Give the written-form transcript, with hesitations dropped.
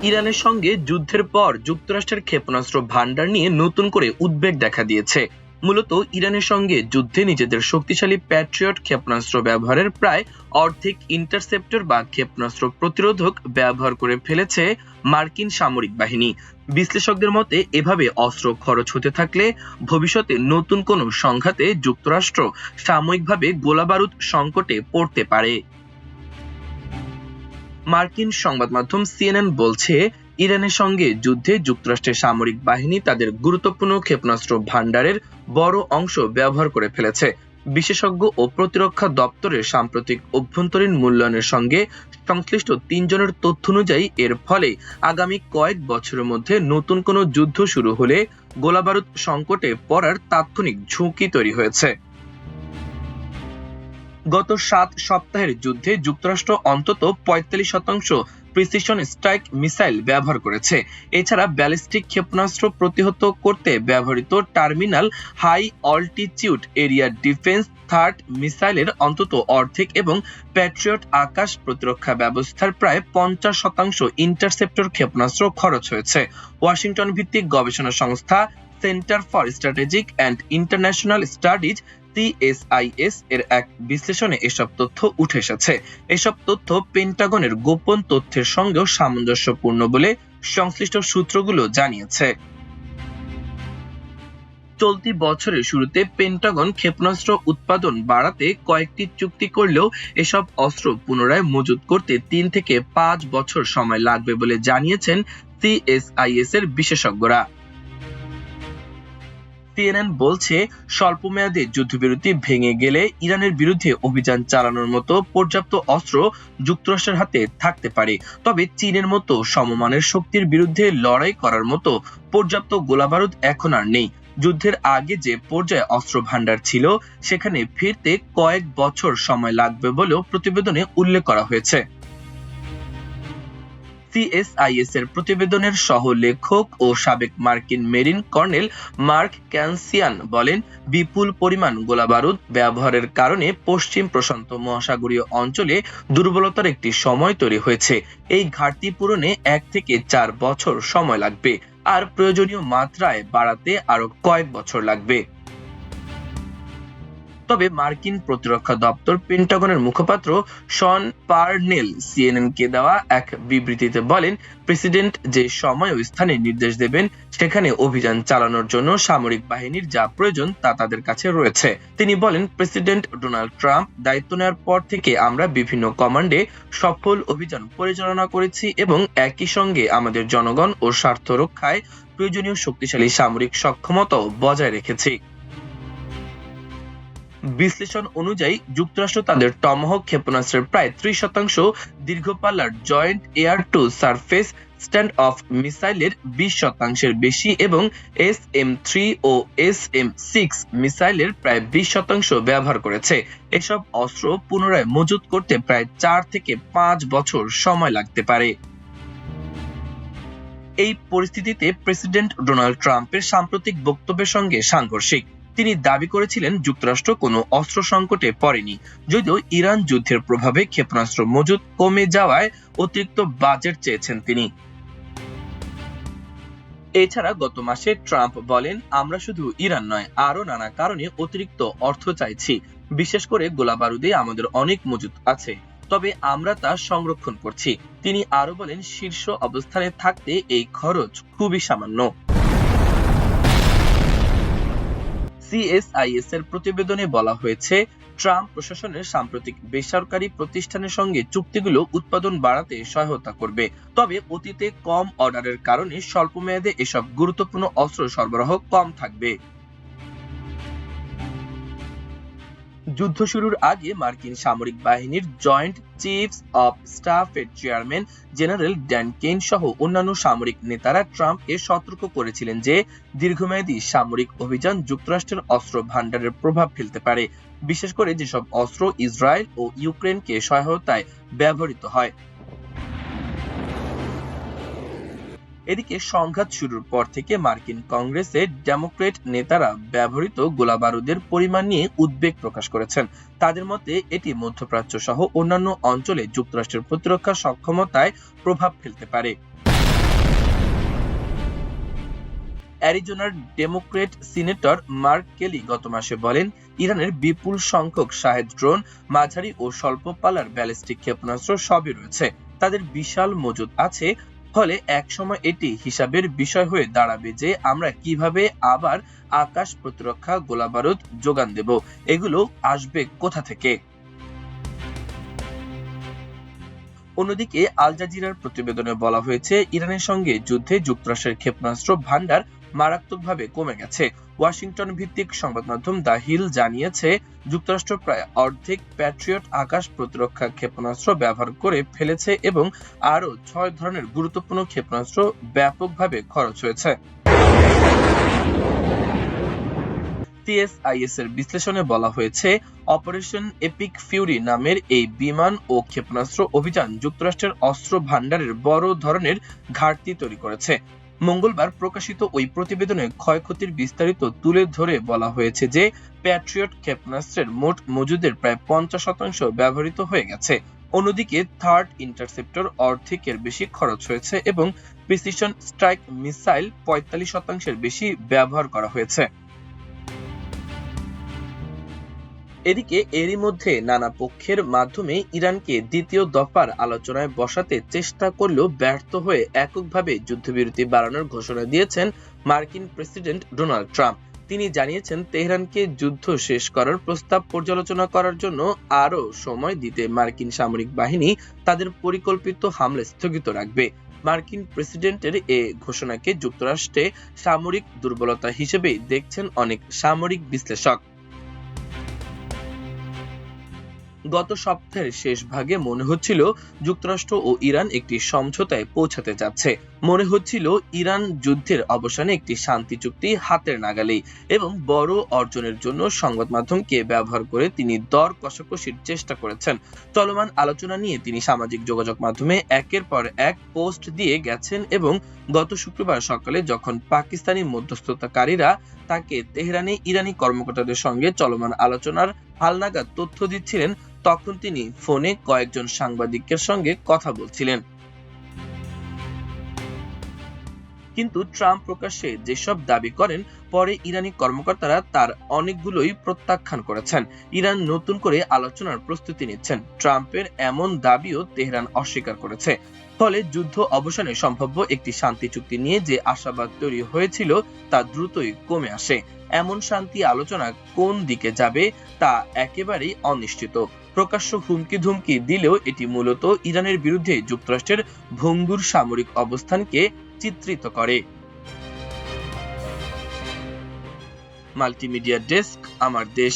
ইরানের সঙ্গে যুদ্ধের পর যুক্তরাষ্ট্রের ক্ষেপণাস্ত্র ভান্ডার নিয়ে নতুন করে উদ্বেগ দেখা দিয়েছে। মূলত ইরানের সঙ্গে যুদ্ধে নিজেদের শক্তিশালী প্যাট্রিয়ট ক্ষেপণাস্ত্র ব্যবহারের প্রায় অর্ধেক ইন্টারসেপ্টর বা ক্ষেপণাস্ত্র প্রতিরোধক ব্যবহার করে ফেলেছে মার্কিন সামরিক বাহিনী। বিশ্লেষকদের মতে এভাবে অস্ত্র খরচ হতে থাকলে ভবিষ্যতে নতুন কোনো সংঘাতে যুক্তরাষ্ট্র সাময়িকভাবে গোলাবারুদ সংকটে পড়তে পারে। মার্কিন সংবাদ মাধ্যম সিএনএন বলছে, ইরানের সঙ্গে যুদ্ধে যুক্তরাষ্ট্রের সামরিক বাহিনী তাদের গুরুত্বপূর্ণ ক্ষেপণাস্ত্র ভান্ডারের বড় অংশ ব্যবহার করে ফেলেছে। বিশেষজ্ঞ ও প্রতিরক্ষা দপ্তরের সাম্প্রতিক অভ্যন্তরীণ মূল্যায়নের সঙ্গে সংশ্লিষ্ট ৩ জনের তথ্য অনুযায়ী এর ফলে আগামী কয়েক বছরের মধ্যে নতুন কোনো যুদ্ধ শুরু হলে গোলাবারুদ সংকটে পড়ার তাৎক্ষণিক ঝুঁকি তৈরি হয়েছে। গত ৭ সপ্তাহের যুদ্ধে যুক্তরাষ্ট্র অন্তত ৪৫% প্রিসিশন স্ট্রাইক মিসাইল ব্যবহার করেছে। এছাড়া ব্যালিস্টিক ক্ষেপণাস্ত্র প্রতিহত করতে ব্যবহৃত terminal high altitude area defence THAAD মিসাইলের অন্তত অর্ধেক এবং প্যাট্রিয়ট আকাশ প্রতিরক্ষা ব্যবস্থার প্রায় ৫০% ইন্টারসেপ্টর ক্ষেপণাস্ত্র খরচ হয়েছে। ওয়াশিংটন ভিত্তিক গবেষণা সংস্থা centre for strategic and international studies CSIS এর এক বিশ্লেষণে এসব তথ্য উঠে এসেছে। এসব তথ্য পেন্টাগনের গোপন তথ্যের সঙ্গেও সামঞ্জস্যপূর্ণ বলে সংশ্লিষ্ট সূত্রগুলো জানিয়েছে। চলতি বছরের শুরুতে পেন্টাগন ক্ষেপণাস্ত্র উৎপাদন বাড়াতে কয়েকটি চুক্তি করলেও এসব অস্ত্র পুনরায় মজুত করতে ৩ থেকে ৫ বছর সময় লাগবে বলে জানিয়েছেন CSIS এর বিশেষজ্ঞরা। সিএনএন বলছে, স্বল্পমেয়াদে যুদ্ধবিরতি ভেঙে গেলে ইরানের বিরুদ্ধে অভিযান চালানোর মতো পর্যাপ্ত অস্ত্র যুক্তরাষ্ট্রের হাতে থাকতে পারে। তবে চীনের মতো সমমানের শক্তির বিরুদ্ধে লড়াই করার মতো পর্যাপ্ত গোলাবারুদ এখন আর নেই। যুদ্ধের আগে যে পর্যায়ে অস্ত্র ভান্ডার ছিল সেখানে ফিরতে কয়েক বছর সময় লাগবে বলেও প্রতিবেদনে উল্লেখ করা হয়েছে। CSIS এর প্রতিবেদনের সহ-লেখক ও সাবেক মার্কিন মেরিন কর্নেল মার্ক ক্যানসিয়ান বলেন, বিপুল পরিমাণ গোলাবারুদ ব্যবহারের কারণে পশ্চিম প্রশান্ত মহাসাগরীয় অঞ্চলে দুর্বলতার একটি সময় তৈরি হয়েছে। এই ঘাটতি পূরণে ১ থেকে ৪ বছর সময় লাগবে, আর প্রয়োজনীয় মাত্রায় বাড়াতে আরো কয়েক বছর লাগবে। তবে মার্কিন প্রতিরক্ষা দপ্তর পেন্টাগনের মুখপাত্র শন পার্নেল সিএনএনকে দেওয়া এক বিবৃতিতে বলেন, প্রেসিডেন্ট যে সময় ও স্থানে নির্দেশ দেবেন সেখানে অভিযান চালানোর জন্য সামরিক বাহিনীর যা প্রয়োজন তা তাদের কাছে রয়েছে। তিনি বলেন, প্রেসিডেন্ট ডোনাল্ড ট্রাম্প দায়িত্ব নেওয়ার পর থেকে আমরা বিভিন্ন কমান্ডে সফল অভিযান পরিচালনা করেছি এবং একই সঙ্গে আমাদের জনগণ ও স্বার্থ রক্ষায় প্রয়োজনীয় শক্তিশালী সামরিক সক্ষমতাও বজায় রেখেছি। বিশ্লেষণ অনুযায়ী যুক্তরাষ্ট্র তাদের টমাহক ক্ষেপণাস্ত্রের প্রায় ৩০% দীর্ঘপাল্লার joint air to surface stand off মিসাইলের ২০% বেশি এবং SM-3 ও SM-6 মিসাইলের প্রায় ২০% ব্যবহার করেছে। এসব অস্ত্র পুনরায় মজুত করতে প্রায় ৪ থেকে ৫ বছর সময় লাগতে পারে। এই পরিস্থিতিতে প্রেসিডেন্ট ডোনাল্ড ট্রাম্পের সাম্প্রতিক বক্তব্যের সঙ্গে সাংঘর্ষিক। তিনি দাবি করেছিলেন যুক্তরাষ্ট্র কোনো অস্ত্র সংকটে পড়েনি, যদিও ইরান যুদ্ধের প্রভাবে ক্ষেপণাস্ত্র মজুত কমে যাওয়ায় অতিরিক্ত বাজেট চেয়েছেন তিনি। এছাড়া গত মাসে ট্রাম্প বলেন, আমরা শুধু ইরান নয়, আরো নানা কারণে অতিরিক্ত অর্থ চাইছি। বিশেষ করে গোলাবারুদে আমাদের অনেক মজুত আছে, তবে আমরা তা সংরক্ষণ করছি। তিনি আরো বলেন, শীর্ষ অবস্থানে থাকতে এই খরচ খুবই সামান্য। CSIS এর প্রতিবেদনে বলা হয়েছে, ট্রাম্প প্রশাসনের সাম্প্রতিক বেসরকারি প্রতিষ্ঠানের সঙ্গে চুক্তিগুলো উৎপাদন বাড়াতে সহায়তা করবে, তবে অতীতে কম অর্ডারের কারণে স্বল্পমেয়াদে এসব গুরুত্বপূর্ণ অস্ত্র সরবরাহ কম থাকবে। যুদ্ধ শুরুর আগে মার্কিন সামরিক বাহিনীর জয়েন্ট চিফস অব স্টাফের চেয়ারম্যান জেনারেল ড্যান কেইন সহ অন্যান্য সামরিক নেতারা ট্রাম্পকে সতর্ক করেছিলেন যে দীর্ঘমেয়াদী সামরিক অভিযান যুক্তরাষ্ট্রের অস্ত্র ভান্ডারের প্রভাব ফেলতে পারে, বিশেষ করে যেসব অস্ত্র ইসরায়েল ও ইউক্রেনকে সহায়তায় ব্যবহৃত হয়। এদিকে সংঘাত শুরুর পর থেকে মার্কিন কংগ্রেসে ডেমোক্র্যাট নেতারা ব্যবহৃত গোলাবারুদের পরিমাণ নিয়ে উদ্বেগ প্রকাশ করেছেন। তাদের মতে এটি মধ্যপ্রাচ্য সহ অন্যান্য অঞ্চলে যুক্তরাষ্ট্রের প্রতিরক্ষা সক্ষমতায় প্রভাব ফেলতে পারে। অ্যারিজোনার ডেমোক্রেট সিনেটর মার্ক কেলি গত মাসে বলেন, ইরানের বিপুল সংখ্যক শাহেদ ড্রোন, মাঝারি ও স্বল্প পাল্লার ব্যালিস্টিক ক্ষেপণাস্ত্র সবই রয়েছে। তাদের বিশাল মজুদ আছে। ফলে একসময় এটি হিসাবের বিষয় হয়ে দাঁড়াবে যে আমরা কিভাবে আবার আকাশ প্রতিরক্ষা গোলাবারুদ যোগান দেব, এগুলো আসবে কোথা থেকে। অন্যদিকে আল জাজিরার প্রতিবেদনে বলা হয়েছে, ইরানের সঙ্গে যুদ্ধে যুক্তরাষ্ট্রের ক্ষেপণাস্ত্র ভান্ডার মারাত্মকভাবে কমে গেছে। ওয়াশিংটন ভিত্তিক সংবাদ মাধ্যম দ্য হিল জানিয়েছে, যুক্তরাষ্ট্র প্রায় অর্ধেক প্যাট্রিয়ট আকাশ প্রতিরক্ষা ক্ষেপণাস্ত্র ব্যবহার করে ফেলেছে এবং আরও 6 ধরনের গুরুত্বপূর্ণ ক্ষেপণাস্ত্র ব্যাপকভাবে খরচ হয়েছে। সিএসআইএস এর বিশ্লেষণে বলা হয়েছে, অপারেশন এপিক ফিউরি নামের এই বিমান ও ক্ষেপণাস্ত্র অভিযান যুক্তরাষ্ট্রের অস্ত্র ভান্ডারের বড় ধরনের ঘাটতি তৈরি করেছে। মঙ্গলবার প্রকাশিত ওই প্রতিবেদনে ক্ষয়ক্ষতির বিস্তারিত তুলে ধরে বলা হয়েছে যে প্যাট্রিয়ট ক্ষেপণাস্ত্রের মোট মজুদের প্রায় 50% ব্যবহৃত হয়ে গেছে। অন্যদিকে থার্ড ইন্টারসেপ্টর অর্ধেকের বেশি খরচ হয়েছে এবং প্রিসিশন স্ট্রাইক মিসাইল 45% বেশি ব্যবহার করা হয়েছে। এদিকে এরই মধ্যে নানা পক্ষের মাধ্যমে ইরানকে দ্বিতীয় দফার আলোচনায় বসাতে চেষ্টা করলেও ব্যর্থ হয়ে এককভাবে যুদ্ধবিরতি বাড়ানোর ঘোষণা দিয়েছেন মার্কিন প্রেসিডেন্ট ডোনাল্ড ট্রাম্প। তিনি জানিয়েছেন, তেহরানকে যুদ্ধ শেষ করার প্রস্তাব পর্যালোচনা করার জন্য আরও সময় দিতে মার্কিন সামরিক বাহিনী তাদের পরিকল্পিত হামলা স্থগিত রাখবে। মার্কিন প্রেসিডেন্টের এ ঘোষণাকে যুক্তরাষ্ট্রে সামরিক দুর্বলতা হিসেবেই দেখছেন অনেক সামরিক বিশ্লেষক। গত সপ্তাহের শেষ ভাগে মনে হচ্ছিল যুক্তরাষ্ট্র ও ইরান একটি সমঝোতায় পৌঁছাতে যাচ্ছে। মনে হচ্ছিল ইরান যুদ্ধের অবসানে একটি শান্তি চুক্তি হাতের নাগালেই, এবং বড় অর্জনের জন্য সংবাদ মাধ্যমকে ব্যবহার করে তিনি দর কষাকষির চেষ্টা করেছেন। চলমান আলোচনা নিয়ে তিনি সামাজিক যোগাযোগ মাধ্যমে একের পর এক পোস্ট দিয়ে গেছেন এবং গত শুক্রবার সকালে যখন পাকিস্তানি মধ্যস্থতাকারীরা তাকে তেহরানে ইরানি কর্মকর্তাদের সঙ্গে চলমান আলোচনার হালনাগাদ তথ্য দিচ্ছিলেন, তখন তিনি ফোনে কয়েকজন সাংবাদিকের সঙ্গে কথা বলছিলেন। কিন্তু ট্রাম্প প্রকাশ্যে যেসব দাবি করেন, পরে ইরানি কর্মকর্তারা তার অনেকগুলোই প্রত্যাখ্যান করেছেন। ইরান নতুন করে আলোচনার প্রস্তুতি নিচ্ছেন, ট্রাম্পের এমন দাবিও তেহরান অস্বীকার করেছে। ফলে যুদ্ধ অবসানে সম্ভাব্য একটি শান্তি চুক্তি নিয়ে যে আশাবাদ তৈরি হয়েছিল তা দ্রুতই কমে আসে। এমন শান্তি আলোচনা কোন দিকে যাবে তা একেবারেই অনিশ্চিত। প্রকাশ্য হুমকি ধুমকি দিলেও এটি মূলত ইরানের বিরুদ্ধে যুক্তরাষ্ট্রের ভঙ্গুর সামরিক অবস্থানকে চিত্রিত করে। মাল্টিমিডিয়া ডেস্ক, আমার দেশ।